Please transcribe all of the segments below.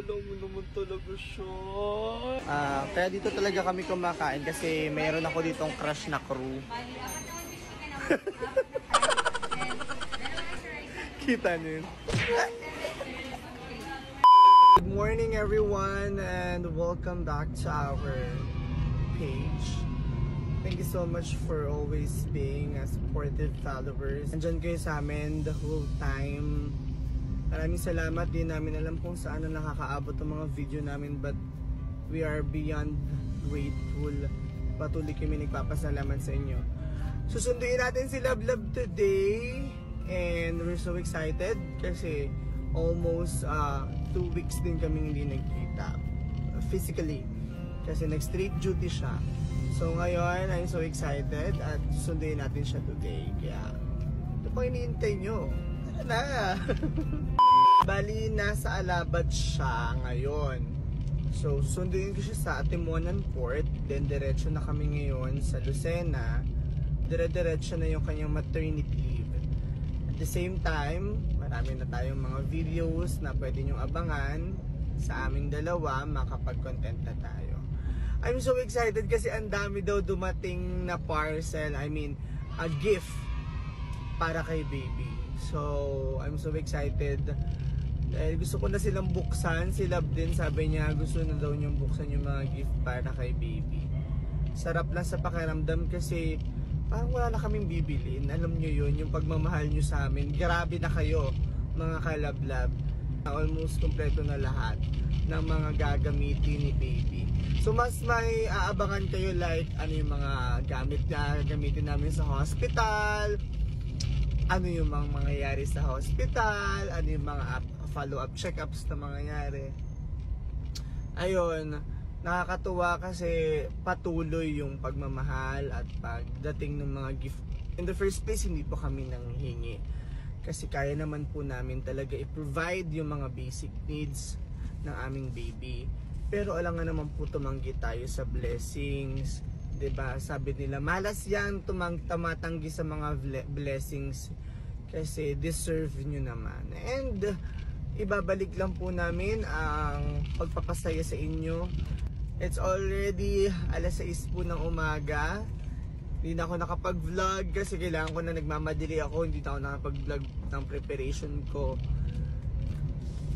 Alam mo naman talaga siya. Kaya dito talaga kami kumakain kasi mayroon ako ditong crush na crew. Kita niyo. Good morning everyone and welcome back to our page. Thank you so much for always being a supportive followers. Nandiyan kayo sa amin the whole time. Maraming salamat. Di namin alam kung saan na nakakaabot ang mga video namin, but we are beyond grateful. Patuloy kami nagpapasalamat sa inyo. Susunduin natin si Love Love today and we're so excited kasi almost 2 weeks din kami hindi nagkita physically kasi nag-street duty siya. So ngayon, I'm so excited at susunduin natin siya today. Kaya ito pa iniintay nyo. Tara na! Bali, nasa Alabat siya ngayon. So susunduin ko siya sa Atimonan Port. Then diretso na kami ngayon sa Lucena. Dire-diretso na yung kanyang maternity leave. At the same time, marami na tayong mga videos na pwede nyong abangan sa aming dalawa, makapag-content na tayo. I'm so excited kasi ang dami daw dumating na parcel, I mean, a gift para kay baby. So, I'm so excited. Dahil gusto ko na silang buksan, si Love din sabi niya gusto na daw niyang buksan yung mga gift para kay baby. Sarap lang sa pakiramdam kasi parang wala na kaming bibilin. Alam niyo yun, yung pagmamahal niyo sa amin. Grabe na kayo, mga ka-love-love. Almost kompleto na lahat ng mga gagamitin ni baby. So mas may aabangan kayo like ano yung mga gamit na gamitin namin sa hospital, ano yung mga mangyayari sa hospital, ano yung mga follow-up check-ups na mangyayari. Ayun, nakakatuwa kasi patuloy yung pagmamahal at pagdating ng mga gift. In the first place, hindi po kami nanghingi kasi kaya naman po namin talaga i-provide yung mga basic needs ng aming baby. Pero alam nga naman po tumanggi tayo sa blessings, 'di ba? Sabi nila, malas 'yan tumatanggi sa mga blessings kasi deserve nyo naman. And ibabalik lang po namin ang pagpapasaya sa inyo. It's already 6:00 po ng umaga. Hindi na ako nakapag-vlog kasi kailangan ko na nagmamadali ako. Hindi na ako nakapag-vlog ng preparation ko.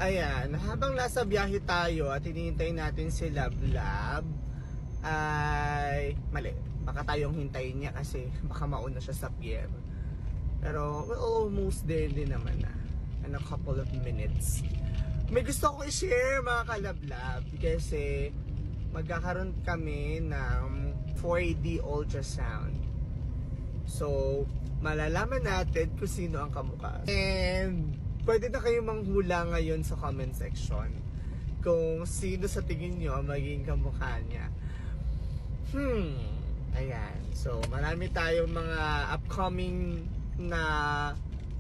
Ayan, habang nasa biyahe tayo at hinihintay natin si Love Love, ay mali, baka tayong hintayin niya kasi baka mauna siya sa pier. Pero we're almost there din naman na in a couple of minutes. May gusto ko i-share mga ka-Love Love kasi magkakaroon kami ng 4D ultrasound. So malalaman natin kung sino ang kamukha. And pwede na kayong manghula ngayon sa comment section kung sino sa tingin nyo ang magiging kamukha niya. Ayan. So, marami tayong mga upcoming na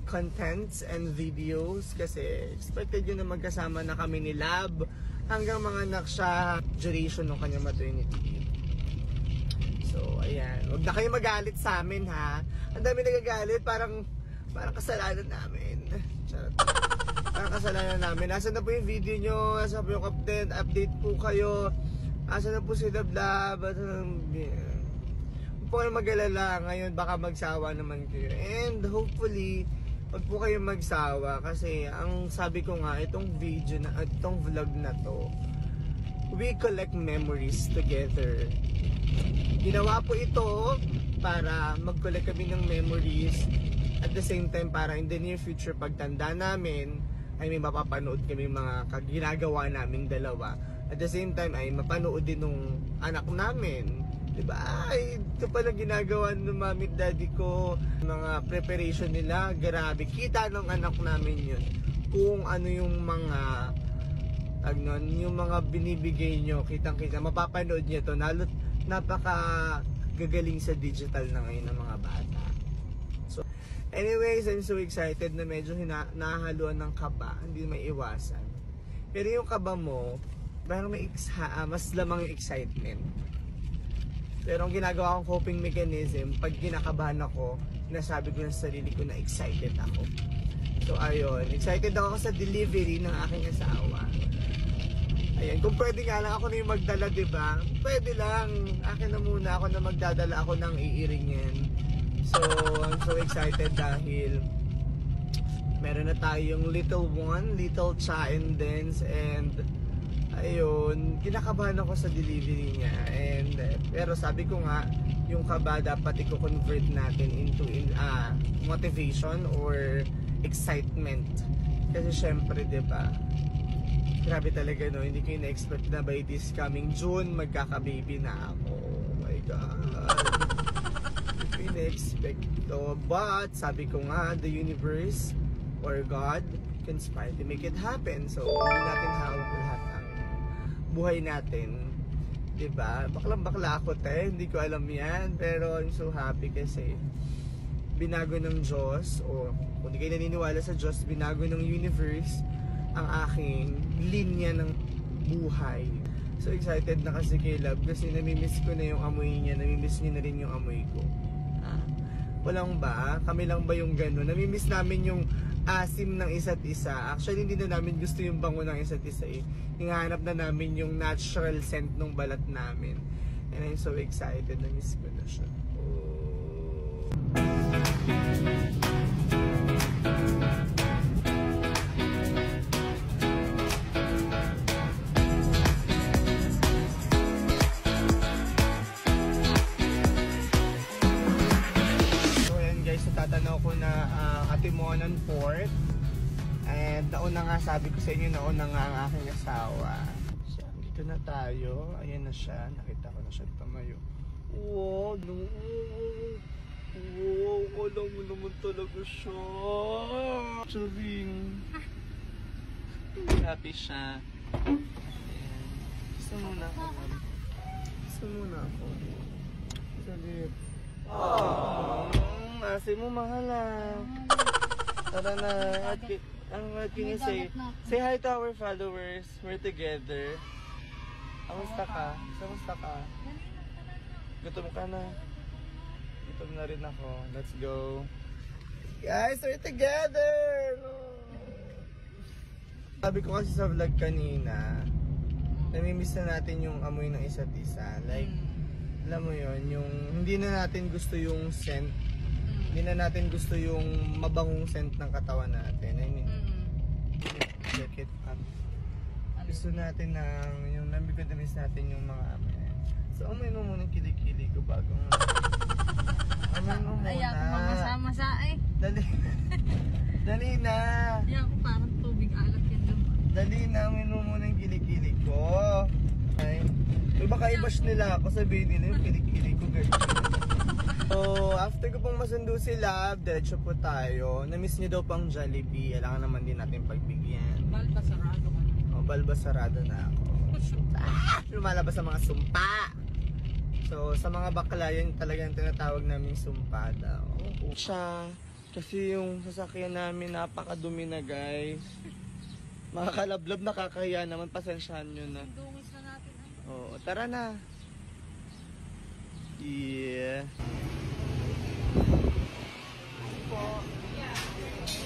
contents and videos kasi expected yun na magkasama na kami ni Lab hanggang mga anak siya duration ng kanyang maternity. So, ayan. Huwag na kayo magalit sa amin, ha? Ang dami nagagalit, parang kasalanan namin. Parang kasalanan namin. Nasaan na po yung video nyo? Nasaan po yung update po kayo? Nasaan na po si Love Love? Huwag po kayo mag-alala. Ngayon baka magsawa naman kayo. And hopefully wag po kayo magsawa kasi ang sabi ko nga itong video na itong vlog na to, we collect memories together. Ginawa po ito para mag-collect kami ng memories. At the same time, para in the near future, pagtanda namin, ay may mapapanood kami mga ginagawa naming dalawa. At the same time, ay mapanood din nung anak namin. Diba? Ay, ito pala ginagawa ng mami at daddy ko. Mga preparation nila, grabe. Kita ng anak namin yun. Kung ano yung mga yung mga binibigay nyo, kitang-kita. Mapapanood nyo to. Napaka gagaling sa digital na ngayon ng mga bata. So, anyways, I'm so excited na medyo nahahaluan ng kaba. Hindi may iwasan. Pero yung kaba mo, parang may mas lamang yung excitement. Pero ang ginagawa kong coping mechanism, pag kinakabahan ako, nasabi ko sa sarili ko na excited ako. So ayun, excited ako sa delivery ng aking asawa. Kung pwede nga lang ako na yung magdala, diba? Pwede lang. Akin na muna ako na magdadala ako ng iiringin. So, I'm so excited dahil meron na tayong little one, little cha and dance, and ayun, kinakabahan ako sa delivery niya. And pero sabi ko nga, yung kaba dapat i-convert natin into motivation or excitement. Kasi syempre, diba? Grabe talaga, no? Hindi ko na-expect na by this coming June, magkaka-baby na ako. Oh my God. Hindi ko na-expect to. But, sabi ko nga, the universe or God conspire to make it happen. So, hindi natin hawak lahat ang buhay natin. Diba? Baklang-bakla ako, hindi ko alam yan. Pero, I'm so happy kasi binago ng Diyos, o kung di kayo naniniwala sa Diyos, binago ng universe ang aking linya ng buhay. So excited na kasi kay Love kasi namimiss ko na yung amoy niya, namimiss niya na rin yung amoy ko. Walang ba? Kami lang ba yung gano'n? Namimiss namin yung asim ng isa't isa. Actually, hindi na namin gusto yung bango ng isa't isa eh. Hinahanap na namin yung natural scent ng balat namin. And I'm so excited. Namiss ko na siya. Tatanaw ko na Atimonan Port, and nauna nga, sabi ko sa inyo, nauna nga ang aking asawa. So, dito na tayo. Ayan na siya, nakita ko na siya tumayo. Wow, wow, alam mo naman talaga siya. Charing. Happy siya. Ayan. Gusto muna ako. Gusto muna ako. Salit. Asi mo, mahal ah. Tara na. What can you say? Say hi to our followers. We're together. Kamusta ka? Kamusta ka? Gutom ka na? Gutom na rin ako. Let's go. Guys, we're together! Sabi ko kasi sa vlog kanina, namimiss na natin yung amoy ng isa't isa. Like, alam mo yon, yung hindi na natin gusto yung scent. Hindi na natin gusto yung mabangong scent ng katawan natin. I mean, check it up. Gusto natin ng, yung nabibitamis natin yung mga amoy. So, amoy mo muna yung kilikili ko bago nga. Amoy mo muna. Ayaw ko mamasa-masa eh. Dali. Dali na. Ayaw ko parang tubig alat yan doon. Dali na, amoy mo muna yung kilikili ko. Ay. Baka i-bash nila ako, sabihin nila yung kilikili ko ganyan. So, after ko pong masundo si Love, diretso po tayo. Na-miss niyo daw pang Jollibee. Kailangan naman din natin pagbigyan. Balbasarado ka na. O, balbasarado na ako. Lumalabas sa mga sumpa. So, sa mga bakla, yun talagang tinatawag naming sumpa daw. Siya, kasi yung sasakyan namin napakadumi na, guys. Mga kalablab, nakakahiya naman. Pasensyahan nyo na. Dungis na natin. Oo, tara na. Yeah.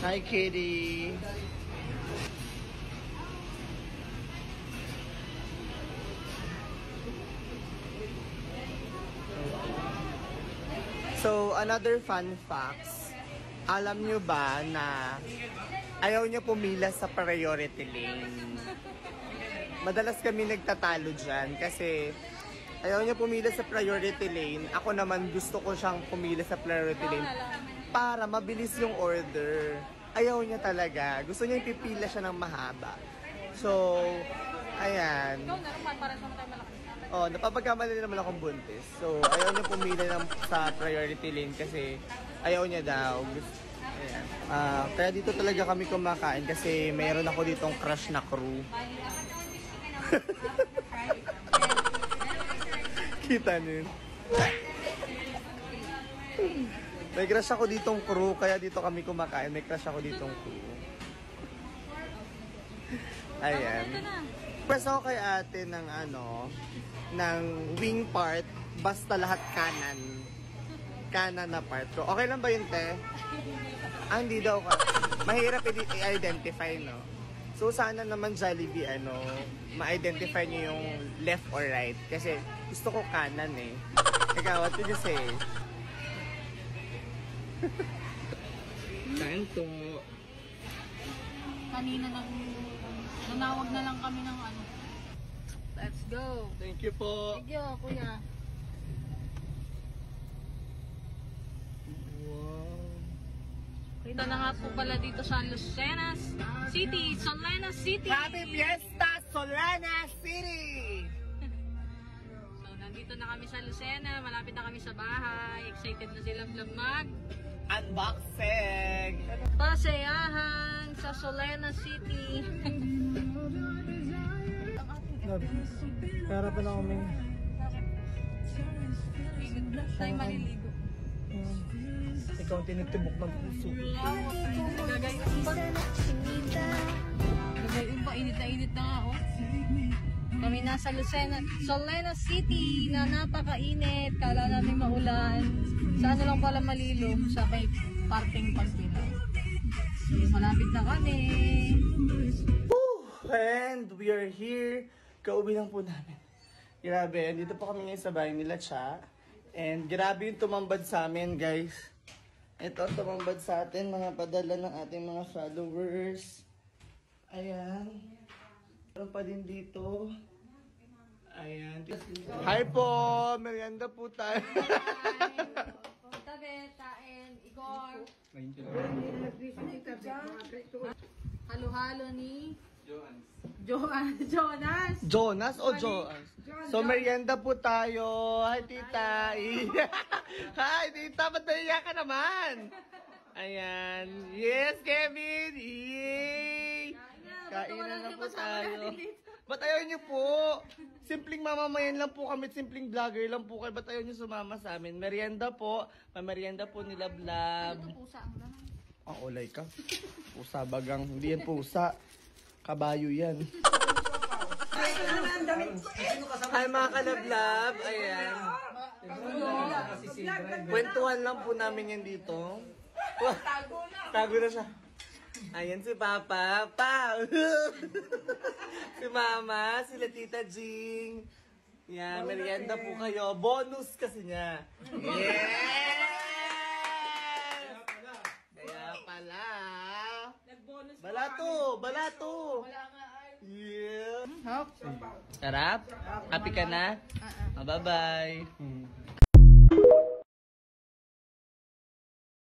Hi, Kitty. So, another fun facts. Alam nyo ba na ayaw nyo pumila sa priority lane? Madalas kami nagtatalo dyan kasi ayaw niya pumila sa priority lane. Ako naman gusto ko siyang pumila sa priority lane para mabilis yung order. Ayaw niya talaga. Gusto niya ipipila siya ng mahaba. So, ayan. Ikaw na naman, parang naman tayo malaki. Oh, napapagkamali naman akong buntis. So, ayaw niya pumila sa priority lane kasi ayaw niya daw. Ayan. Kaya dito talaga kami kumakain kasi mayroon ako ditong crush na crew. Kita niyo yun. May crush ako ditong crew, kaya dito kami kumakain. May crush ako ditong crew. Ayan. Press ako kay ate ng ng wing part, basta lahat kanan. Kanan na part ko. Okay lang ba yun, te? Hindi daw ka. Mahirap i-identify, no? So sana naman Jollibee, ma-identify nyo yung left or right. Kasi gusto ko kanan eh. Ikaw, what did you say? Kain to. Kanina nanawag na lang kami ng ano. Let's go. Thank you po. Thank you, kuya. Wow. Kita na nga po pala dito sa Lucena City, Solena City. Happy Fiesta, Solana City! So, nandito na kami sa Lucena. Malapit na kami sa bahay. Excited na sila mag Unboxing! pasayahan sa Solena City. Kaya pa na kami. Tayo maliligo. Ikaw ang tinitibok ng puso. Gagayon ba? Gagayon ba? Init na nga, oh. Kami nasa Solena City na napakainit. Kala namin maulan. Sa ano lang pala malilo? Sa may parting Pagbilaw. So, malapit na kami. And we are here. Kauwi lang po namin. Grabe, dito po kami ngayon sa bahay nila, Cha. And grabe yung tumambad sa amin, guys. Ito, tumambad sa atin, mga padala ng ating mga followers. Ayan. Meron pa din dito. Ayan. Hi po! Merienda po tayo. Tabi, Taen, Igor. Halo-halo ni Jonas. Jonas o Jonas? So, merienda po tayo. Hi, tita. Hi, tita. Ba't naiyak ka naman? Ayan. Yes, Kevin. Yay! Kainan na po tayo. Ba't ayaw niyo po? Simpleng mamamayan lang po kami. Simpleng vlogger lang po kayo. Ba't ayaw niyo sumama sa amin? Merienda po. Merienda po nila Blab. Ito pusa ang laman. Ang ulay ka. Pusa bagang. Hindi yan pusa. Kabayo yan. Hi mga kalablab. Ayan. Kwentuhan lang po namin yan dito. Tago na siya. Ayan si Papa. Pa! Si Mama, sila Tita Jing. Yan, merienda po kayo. Bonus kasi niya. Yes! Kaya pala. Nag-bonus Balato! Balato! Yeah! Sarap? Happy ka na? Bye-bye!